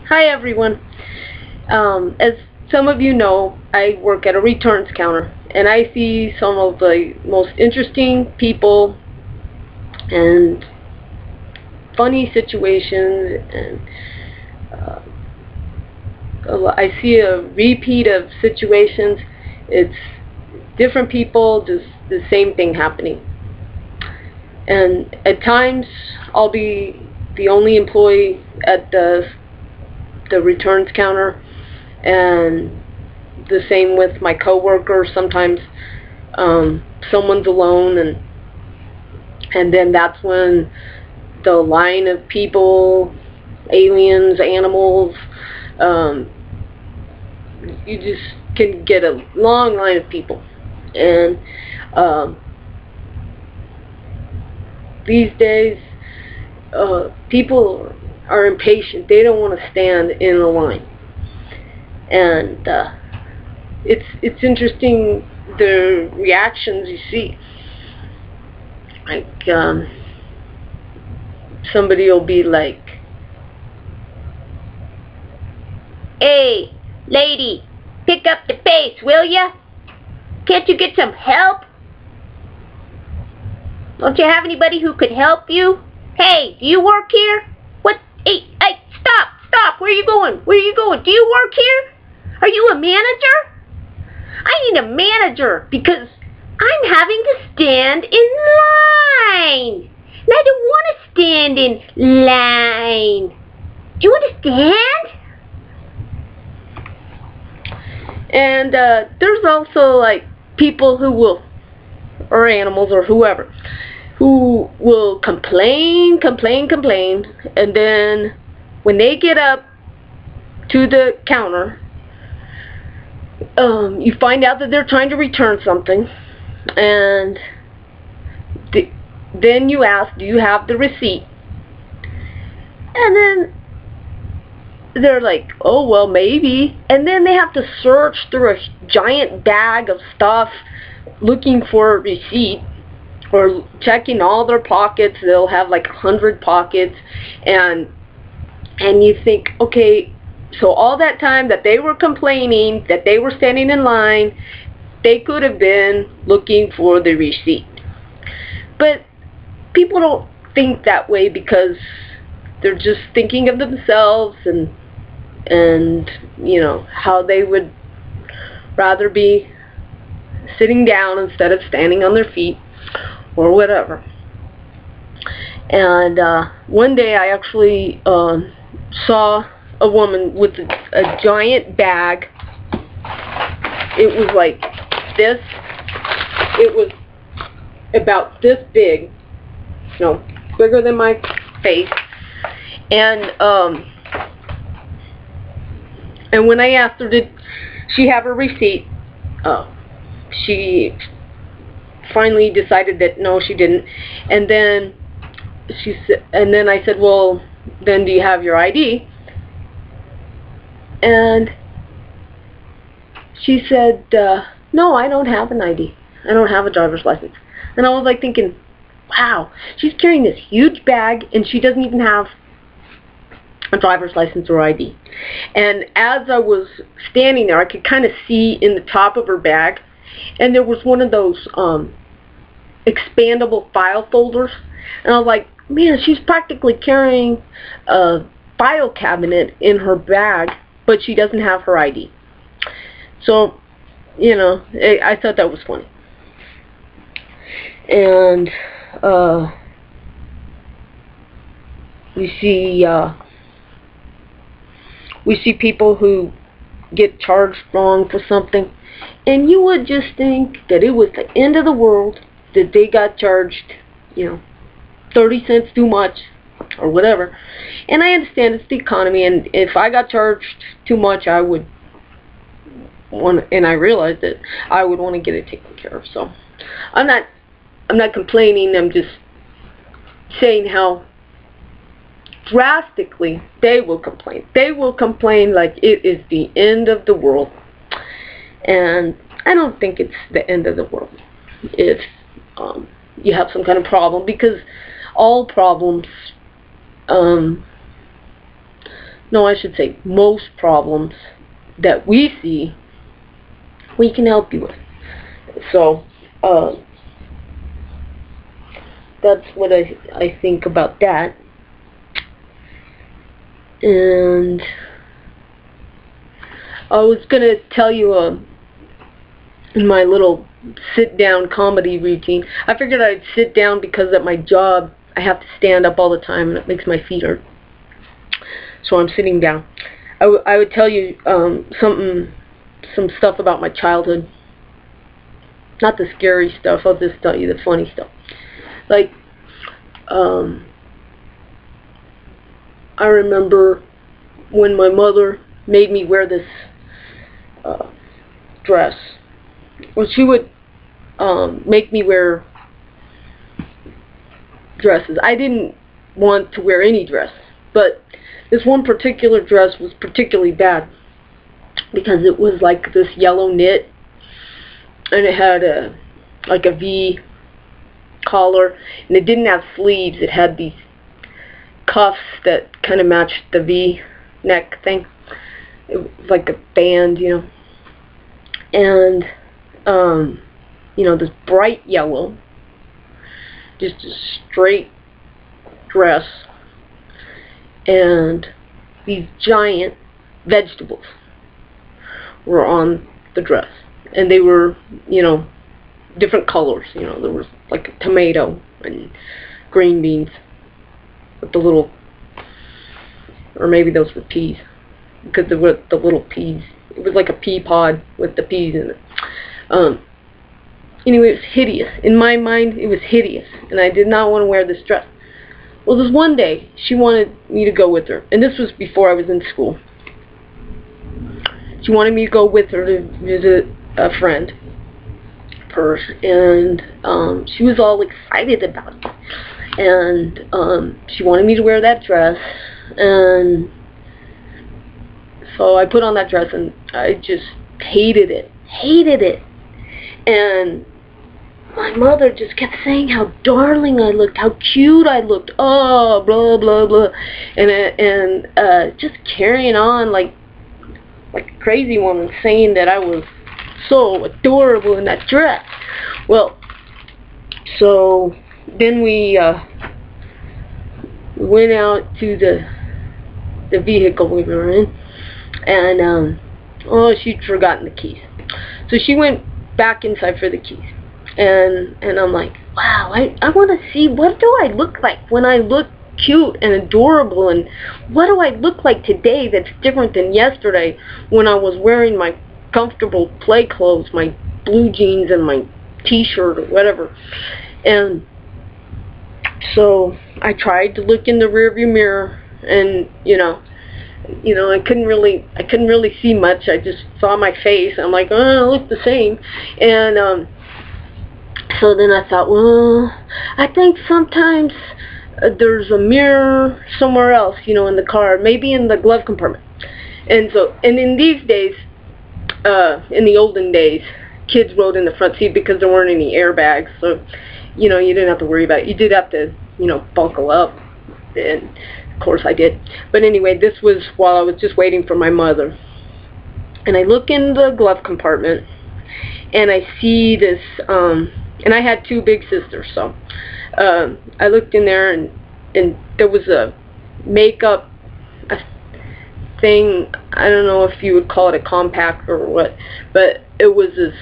Hi everyone. As some of you know, I work at a returns counter, and I see some of the most interesting people and funny situations, and I see a repeat of situations. It's different people, just the same thing happening. And at times, I'll be the only employee at the returns counter, and the same with my coworkers. Sometimes someone's alone, and then that's when the line of people, aliens, animals, you just can get a long line of people. And these days, people are impatient. They don't want to stand in a line, and it's interesting the reactions you see. Like somebody will be like, "Hey, lady, pick up the pace, will ya? Can't you get some help? Don't you have anybody who could help you? Hey, do you work here? What? Hey, stop! Where are you going? Where are you going? Do you work here? Are you a manager? I need a manager because I'm having to stand in line. And I don't want to stand in line. Do you understand?" and there's also like people who will, or animals or whoever, who will complain, and then when they get up to the counter, you find out that they're trying to return something, and then you ask, do you have the receipt? And then they're like, oh, well, maybe. And then they have to search through a giant bag of stuff looking for a receipt, or checking all their pockets. They'll have like 100 pockets, and you think, okay, so all that time that they were complaining, that they were standing in line, they could have been looking for the receipt. But people don't think that way, because they're just thinking of themselves, and you know, how they would rather be sitting down instead of standing on their feet or whatever. And one day I actually saw a woman with a giant bag. It was like this. It was about this big, you know, bigger than my face. And when I asked her, did she have her receipt, she finally decided that no, she didn't. And then I said, well, then do you have your ID? And she said, no, I don't have an ID. I don't have a driver's license. And I was like thinking, wow, she's carrying this huge bag and she doesn't even have a driver's license or ID. And as I was standing there, I could kind of see in the top of her bag, and there was one of those expandable file folders. And I was like, man, she's practically carrying a file cabinet in her bag, but she doesn't have her ID. So, you know, I thought that was funny. And we see people who get charged wrong for something, and you would just think that it was the end of the world that they got charged, you know, 30 cents too much or whatever. And I understand it's the economy, and if I got charged too much, I would want, and I realized that I would want to get it taken care of. So I'm not complaining. I'm just saying how drastically they will complain. They will complain like it is the end of the world. And I don't think it's the end of the world if you have some kind of problem, because all problems no, I should say most problems that we see, we can help you with. So, that's what I think about that. And I was going to tell you in my little sit-down comedy routine, I figured I'd sit down because at my job I have to stand up all the time and it makes my feet hurt. So I'm sitting down. I would tell you some stuff about my childhood. Not the scary stuff, I'll just tell you the funny stuff. Like, I remember when my mother made me wear this dress. Well, she would make me wear dresses. I didn't want to wear any dress, but this one particular dress was particularly bad because it was like this yellow knit, and it had like a V collar, and it didn't have sleeves. It had these cuffs that kind of matched the V neck thing. It was like a band, you know. And you know, this bright yellow, just a straight dress, and these giant vegetables were on the dress, and they were, you know, different colors. You know, there was like a tomato and green beans with the little, or maybe those were peas, because they were the little peas. It was like a pea pod with the peas in it. Anyway, it was hideous. In my mind, it was hideous, and I did not want to wear this dress. Well, this one day, she wanted me to go with her, and this was before I was in school. She wanted me to go with her to visit a friend of hers, and she was all excited about it. And she wanted me to wear that dress, and so I put on that dress, and I just hated it. And my mother just kept saying how darling I looked, how cute I looked, oh, blah, blah, blah. And just carrying on like a crazy woman, saying that I was so adorable in that dress. Well, so then we went out to the vehicle we were in, and oh, she'd forgotten the keys. So she went back inside for the keys, and I'm like, wow, I want to see, what do I look like when I look cute and adorable, and what do I look like today that's different than yesterday when I was wearing my comfortable play clothes, my blue jeans and my t-shirt or whatever. And so I tried to look in the rearview mirror, and you know, I couldn't really see much. I just saw my face. I'm like, oh, I look the same. And so then I thought, well, I think sometimes there's a mirror somewhere else, you know, in the car, maybe in the glove compartment. And so, and in these days, in the olden days, kids rode in the front seat because there weren't any airbags. So, you know, you didn't have to worry about it. You did have to, you know, buckle up. And of course I did. But anyway, this was while I was just waiting for my mother. And I look in the glove compartment, and I see this, and I had two big sisters, so I looked in there, and there was a makeup thing. I don't know if you would call it a compact or what, but it was this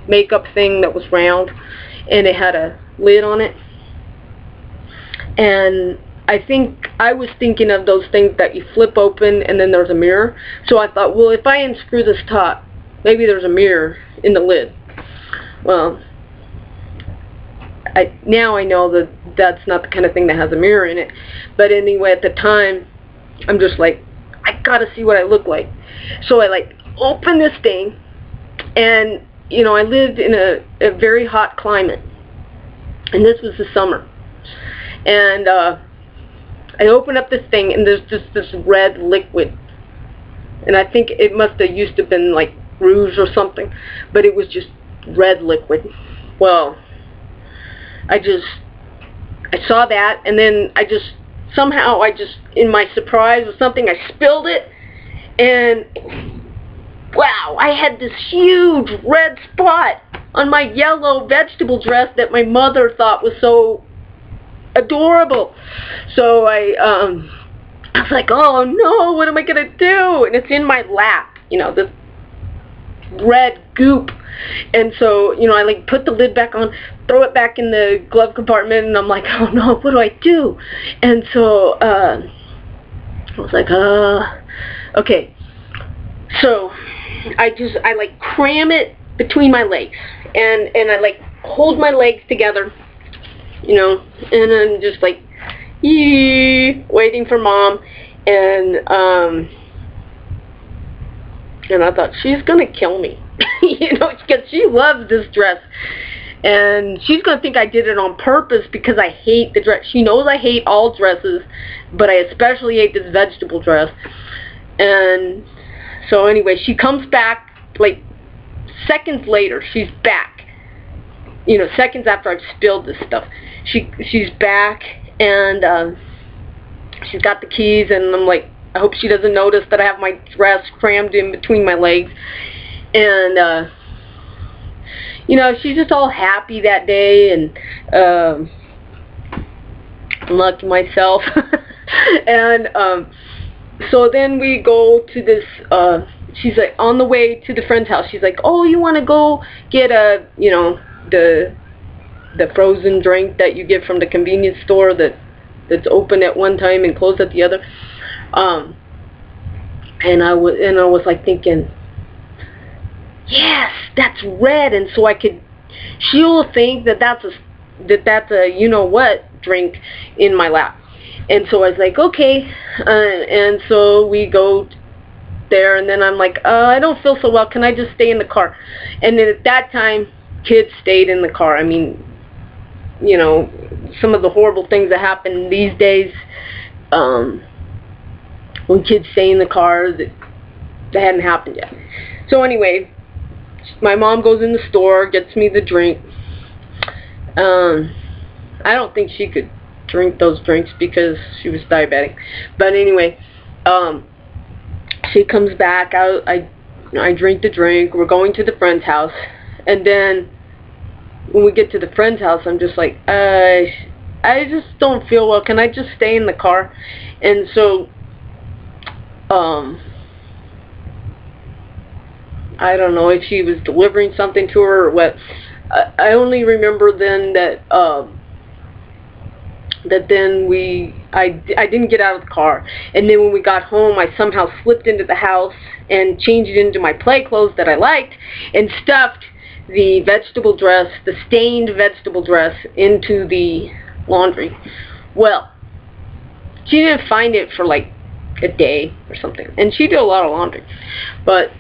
makeup thing that was round, and it had a lid on it. And I think I was thinking of those things that you flip open and then there's a mirror. So I thought, well, if I unscrew this top, maybe there's a mirror in the lid. Well, now I know that that's not the kind of thing that has a mirror in it. But anyway, at the time, I'm just like, I gotta see what I look like. So I like open this thing, and you know, I lived in a very hot climate, and this was the summer. And I open up this thing, and there's just this red liquid, and I think it must have used to have been like rouge or something, but it was just red liquid. Well, I saw that, and then I just somehow I just, in my surprise with something, I spilled it, and wow, I had this huge red spot on my yellow vegetable dress that my mother thought was so adorable. So I was like, oh no, what am I gonna do? And it's in my lap, you know, this red goop. And so, you know, I like put the lid back on, throw it back in the glove compartment, and I'm like, oh no, what do I do? And so I was like, okay. So I like cram it between my legs, and I like hold my legs together, you know, and I'm just like, waiting for Mom, and I thought, she's gonna kill me, you know, because she loves this dress, and she's gonna think I did it on purpose because I hate the dress. She knows I hate all dresses, but I especially hate this vegetable dress. And so anyway, she comes back, like, seconds later, she's back. You know, seconds after I've spilled this stuff. She's back, and she's got the keys, and I'm like, I hope she doesn't notice that I have my dress crammed in between my legs. And, you know, she's just all happy that day, and I'm lucky myself. And, so then we go to this, she's like, on the way to the friend's house, she's like, oh, you want to go get a, you know, the frozen drink that you get from the convenience store that's open at one time and closed at the other. And I was like thinking, yes, that's red, and so she'll think that that's a you know what drink in my lap. And so I was like, okay, and so we go there, and then I'm like, I don't feel so well, can I just stay in the car? And then at that time, kids stayed in the car. I mean, you know, some of the horrible things that happen these days, when kids stay in the car, that hadn't happened yet. So anyway, my mom goes in the store, gets me the drink. I don't think she could drink those drinks because she was diabetic. But anyway, she comes back, I drink the drink, we're going to the friend's house, and then when we get to the friend's house, I'm just like, I just don't feel well, can I just stay in the car? And so, I don't know if she was delivering something to her or what. I only remember then that, then I didn't get out of the car, and then when we got home, I somehow slipped into the house and changed it into my play clothes that I liked, and stuffed the vegetable dress, the stained vegetable dress, into the laundry. Well, she didn't find it for like a day or something, and she did a lot of laundry, but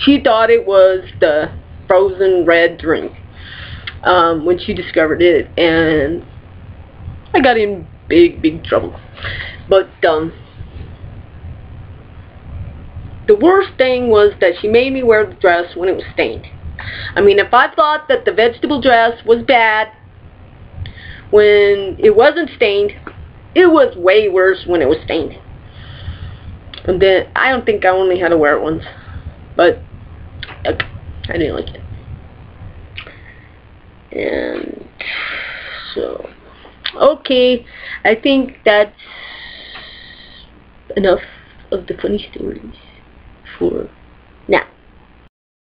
she thought it was the frozen red drink when she discovered it, and I got in big trouble. But the worst thing was that she made me wear the dress when it was stained. I mean, if I thought that the vegetable dress was bad when it wasn't stained, it was way worse when it was stained. And then, I don't think I only had to wear it once, but I didn't like it. And so, okay, I think that's enough of the funny stories for now.